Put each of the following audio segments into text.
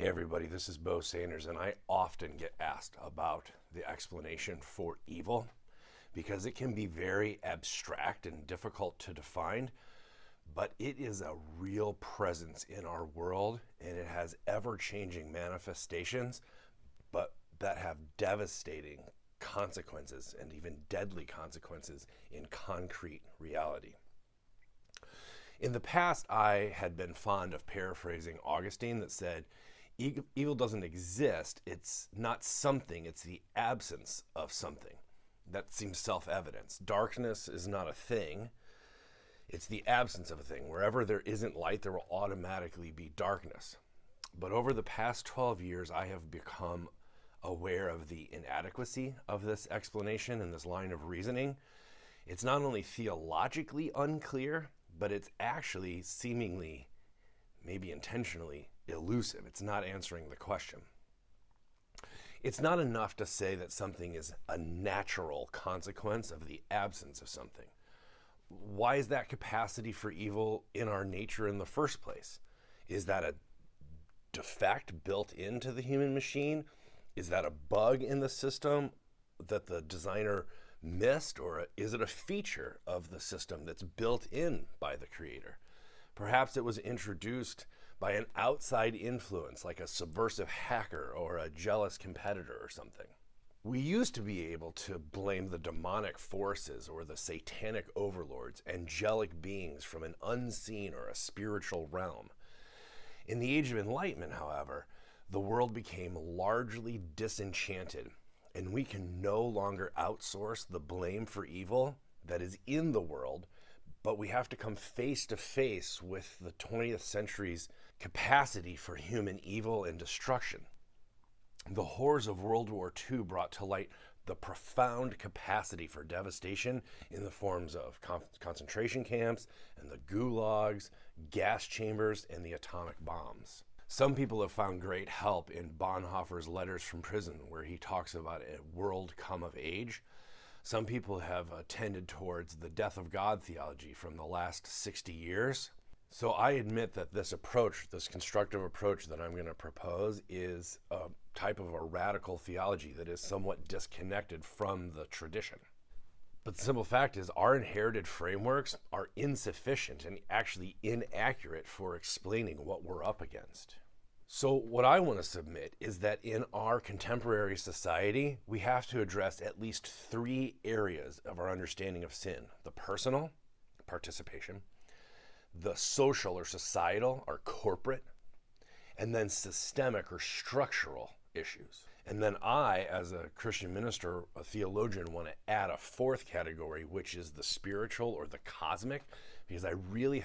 Hey everybody, this is Bo Sanders, and I often get asked about the explanation for evil because it can be very abstract and difficult to define, but it is a real presence in our world and it has ever-changing manifestations, but that have devastating consequences and even deadly consequences in concrete reality. In the past, I had been fond of paraphrasing Augustine that said, evil doesn't exist, it's not something, it's the absence of something. That seems self-evident. Darkness is not a thing, it's the absence of a thing. Wherever there isn't light, there will automatically be darkness. But over the past 12 years, I have become aware of the inadequacy of this explanation and this line of reasoning. It's not only theologically unclear, but it's actually seemingly, maybe intentionally, elusive. It's not answering the question. It's not enough to say that something is a natural consequence of the absence of something. Why is that capacity for evil in our nature in the first place? Is that a defect built into the human machine? Is that a bug in the system that the designer missed, or is it a feature of the system that's built in by the creator? Perhaps it was introduced by an outside influence like a subversive hacker or a jealous competitor or something. We used to be able to blame the demonic forces or the satanic overlords, angelic beings from an unseen or a spiritual realm. In the Age of Enlightenment, however, the world became largely disenchanted, and we can no longer outsource the blame for evil that is in the world, but we have to come face to face with the 20th century's capacity for human evil and destruction. The horrors of World War II brought to light the profound capacity for devastation in the forms of concentration camps and the gulags, gas chambers, and the atomic bombs. Some people have found great help in Bonhoeffer's Letters from Prison, where he talks about a world come of age. Some people have tended towards the death of God theology from the last 60 years. So I admit that this approach, this constructive approach that I'm going to propose, is a type of a radical theology that is somewhat disconnected from the tradition. But the simple fact is our inherited frameworks are insufficient and actually inaccurate for explaining what we're up against. So what I want to submit is that in our contemporary society, we have to address at least three areas of our understanding of sin: the personal, participation; the social or societal or corporate; and then systemic or structural issues. And then I, as a Christian minister, a theologian, want to add a fourth category, which is the spiritual or the cosmic, because I really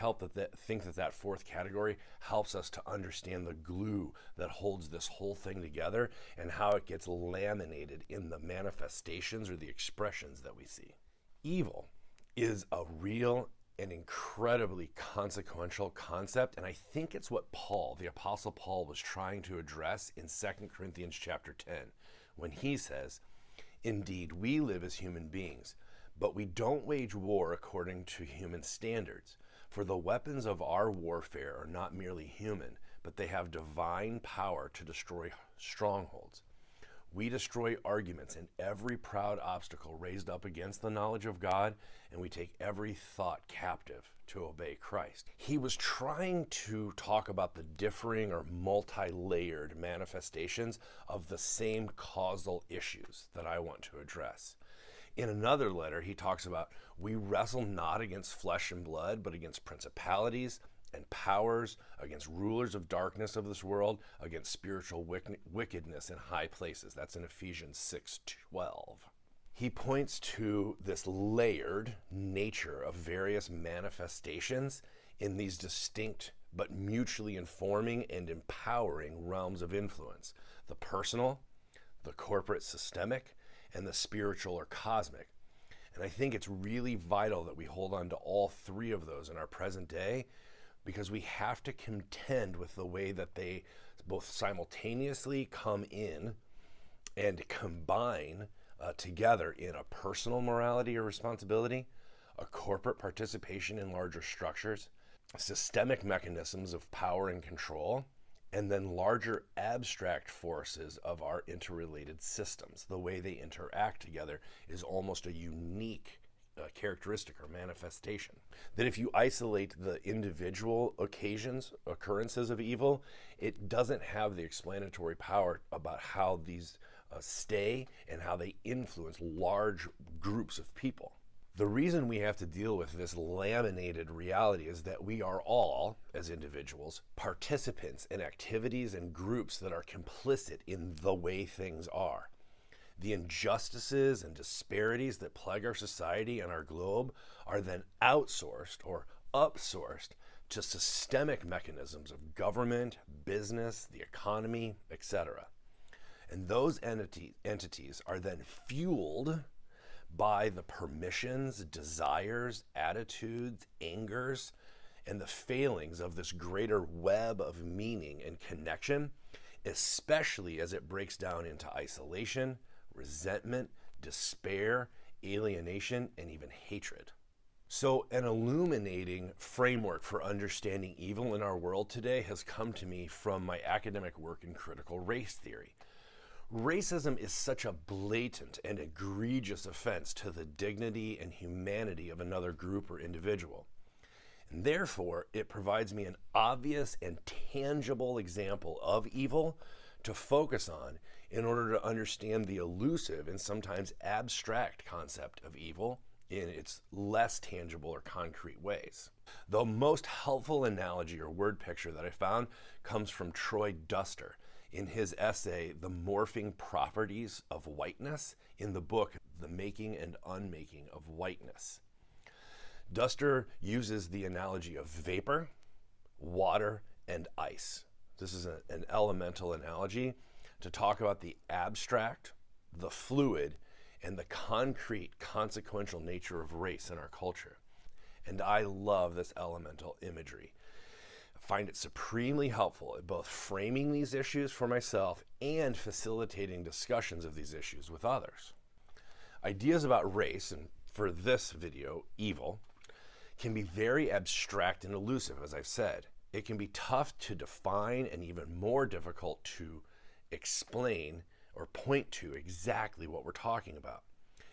think that fourth category helps us to understand the glue that holds this whole thing together and how it gets laminated in the manifestations or the expressions that we see. Evil is a real and incredibly consequential concept, and I think it's what the Apostle Paul, was trying to address in 2 Corinthians chapter 10, when he says, "Indeed, we live as human beings, but we don't wage war according to human standards. For the weapons of our warfare are not merely human, but they have divine power to destroy strongholds. We destroy arguments and every proud obstacle raised up against the knowledge of God, and we take every thought captive to obey Christ." He was trying to talk about the differing or multi-layered manifestations of the same causal issues that I want to address. In another letter, he talks about, we wrestle not against flesh and blood, but against principalities and powers, against rulers of darkness of this world, against spiritual wickedness in high places. That's in Ephesians 6:12. He points to this layered nature of various manifestations in these distinct but mutually informing and empowering realms of influence: the personal, the corporate systemic, and the spiritual or cosmic. And I think it's really vital that we hold on to all three of those in our present day, because we have to contend with the way that they both simultaneously come in and combine together in a personal morality or responsibility, a corporate participation in larger structures, systemic mechanisms of power and control, and then larger abstract forces of our interrelated systems. The way they interact together is almost a unique characteristic or manifestation. That if you isolate the individual occurrences of evil, it doesn't have the explanatory power about how these stay and how they influence large groups of people. The reason we have to deal with this laminated reality is that we are all, as individuals, participants in activities and groups that are complicit in the way things are. The injustices and disparities that plague our society and our globe are then outsourced or upsourced to systemic mechanisms of government, business, the economy, etc. And those entities are then fueled by the permissions, desires, attitudes, angers, and the failings of this greater web of meaning and connection, especially as it breaks down into isolation, resentment, despair, alienation, and even hatred. So, an illuminating framework for understanding evil in our world today has come to me from my academic work in critical race theory. Racism is such a blatant and egregious offense to the dignity and humanity of another group or individual. And therefore, it provides me an obvious and tangible example of evil to focus on in order to understand the elusive and sometimes abstract concept of evil in its less tangible or concrete ways. The most helpful analogy or word picture that I found comes from Troy Duster in his essay, The Morphing Properties of Whiteness, in the book, The Making and Unmaking of Whiteness. Duster uses the analogy of vapor, water, and ice. This is an elemental analogy to talk about the abstract, the fluid, and the concrete consequential nature of race in our culture. And I love this elemental imagery. I find it supremely helpful at both framing these issues for myself and facilitating discussions of these issues with others. Ideas about race, and for this video, evil, can be very abstract and elusive, as I've said. It can be tough to define and even more difficult to explain or point to exactly what we're talking about.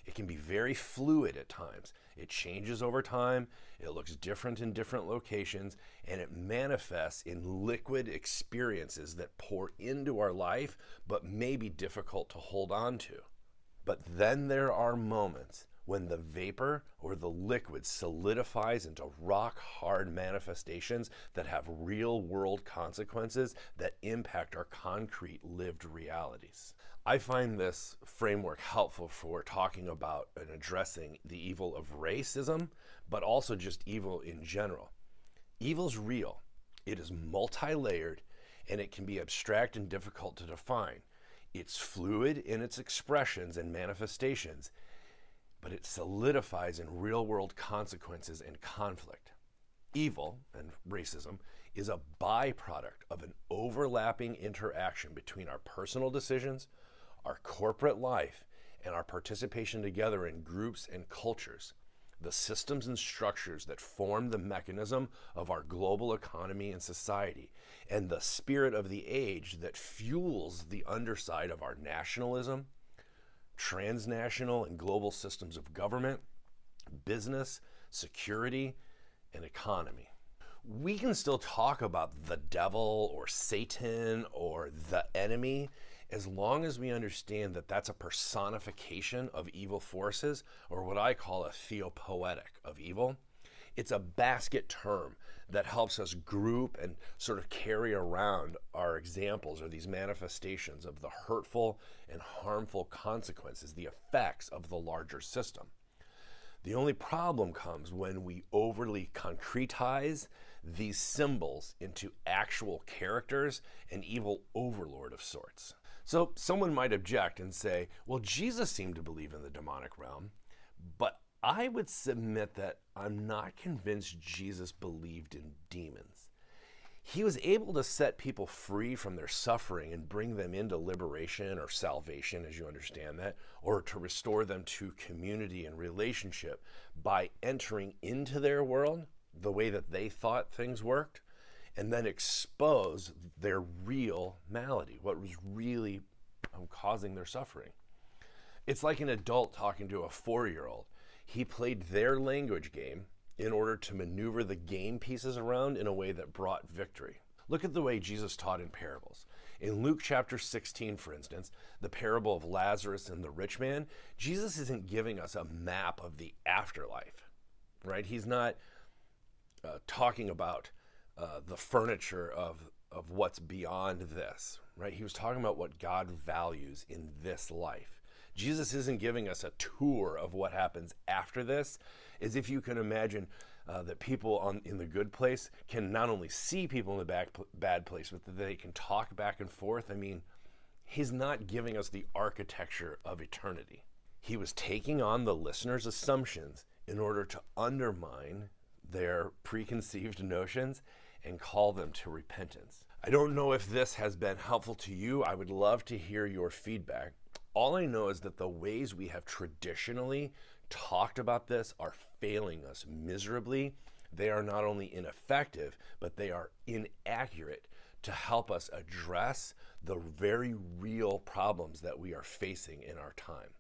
It can be very fluid at times. It changes over time, it looks different in different locations, and it manifests in liquid experiences that pour into our life but may be difficult to hold on to. But then there are moments when the vapor or the liquid solidifies into rock-hard manifestations that have real-world consequences that impact our concrete lived realities. I find this framework helpful for talking about and addressing the evil of racism, but also just evil in general. Evil's real. It is multi-layered, and it can be abstract and difficult to define. It's fluid in its expressions and manifestations, but it solidifies in real-world consequences and conflict. Evil, and racism, is a byproduct of an overlapping interaction between our personal decisions, our corporate life, and our participation together in groups and cultures, the systems and structures that form the mechanism of our global economy and society, and the spirit of the age that fuels the underside of our nationalism, transnational and global systems of government, business, security, and economy. We can still talk about the devil or Satan or the enemy as long as we understand that that's a personification of evil forces, or what I call a theopoetic of evil. It's a basket term that helps us group and sort of carry around our examples or these manifestations of the hurtful and harmful consequences, the effects of the larger system. The only problem comes when we overly concretize these symbols into actual characters, an evil overlord of sorts. So someone might object and say, well, Jesus seemed to believe in the demonic realm, but I would submit that I'm not convinced Jesus believed in demons. He was able to set people free from their suffering and bring them into liberation or salvation, as you understand that, or to restore them to community and relationship by entering into their world the way that they thought things worked and then expose their real malady, what was really causing their suffering. It's like an adult talking to a 4-year-old. He played their language game in order to maneuver the game pieces around in a way that brought victory. Look at the way Jesus taught in parables. In Luke chapter 16, for instance, the parable of Lazarus and the rich man, Jesus isn't giving us a map of the afterlife, right? He's not talking about the furniture of what's beyond this, right? He was talking about what God values in this life. Jesus isn't giving us a tour of what happens after this, as if you can imagine that people in the good place can not only see people in the bad place, but that they can talk back and forth. I mean, he's not giving us the architecture of eternity. He was taking on the listener's assumptions in order to undermine their preconceived notions and call them to repentance. I don't know if this has been helpful to you. I would love to hear your feedback. All I know is that the ways we have traditionally talked about this are failing us miserably. They are not only ineffective, but they are inaccurate to help us address the very real problems that we are facing in our time.